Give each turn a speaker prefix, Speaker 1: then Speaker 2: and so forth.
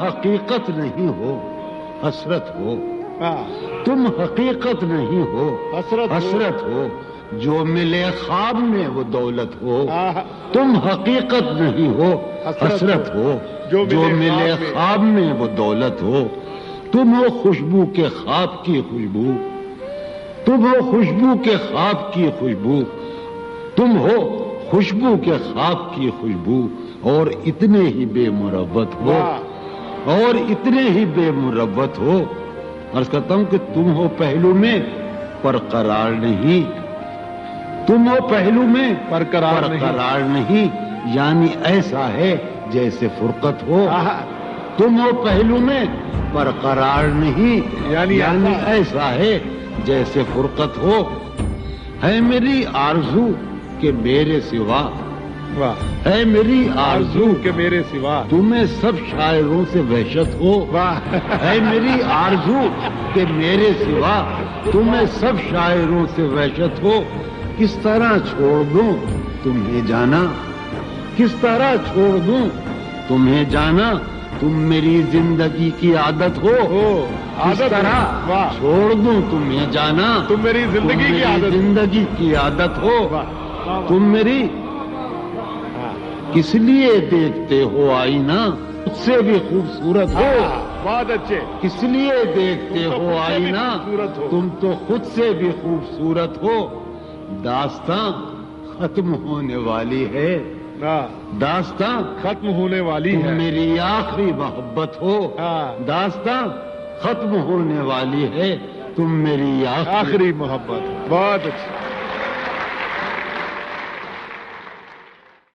Speaker 1: حقیقت نہیں ہو حسرت ہو،
Speaker 2: ہاں،
Speaker 1: تم حقیقت نہیں ہو
Speaker 2: حسرت
Speaker 1: حسرت ہو، جو ملے خواب میں وہ دولت ہو،
Speaker 2: ہاں،
Speaker 1: تم حقیقت نہیں ہو حسرت ہو،
Speaker 2: جو
Speaker 1: ملے خواب میں وہ دولت ہو، تم ہو خوشبو کے خواب کی خوشبو، تم ہو خوشبو کے خواب کی خوشبو، تم ہو خوشبو کے خواب کی خوشبو، اور اتنے ہی بے مروت ہو، اور اتنے ہی بے مروت ہو۔ عرض کرتا ہوں کہ تم ہو پہلو میں پر قرار نہیں، تم ہو پہلو میں
Speaker 2: پر قرار
Speaker 1: نہیں، یعنی ایسا ہے جیسے فرقت ہو، تم ہو پہلو میں پر قرار نہیں، یعنی ایسا ہے جیسے فرقت ہو، ہے میری آرزو کہ میرے سوا، ہے میری آرزو
Speaker 2: کہ میرے سوا
Speaker 1: تمہیں سب شاعروں سے وحشت ہو، ہے میری آرزو کہ میرے سوا تمہیں سب شاعروں سے وحشت ہو، کس طرح چھوڑ دوں تمہیں جانا، کس طرح چھوڑ دوں تمہیں جانا، تم میری زندگی کی عادت ہو، کس طرح چھوڑ دوں تمہیں جانا،
Speaker 2: تم میری
Speaker 1: زندگی کی عادت ہو، تم میری کس لیے دیکھتے ہو آئینہ مجھ سے بھی خوبصورت ہو،
Speaker 2: بہت اچھے،
Speaker 1: کس لیے دیکھتے ہو آئینہ تم تو خود سے بھی خوبصورت ہو، داستاں ختم ہونے والی ہے، داستاں
Speaker 2: ختم ہونے والی
Speaker 1: تم
Speaker 2: ہے،
Speaker 1: میری آخری محبت ہو، داستاں ختم ہونے والی ہے، تم میری
Speaker 2: آخری محبت، بہت اچھی۔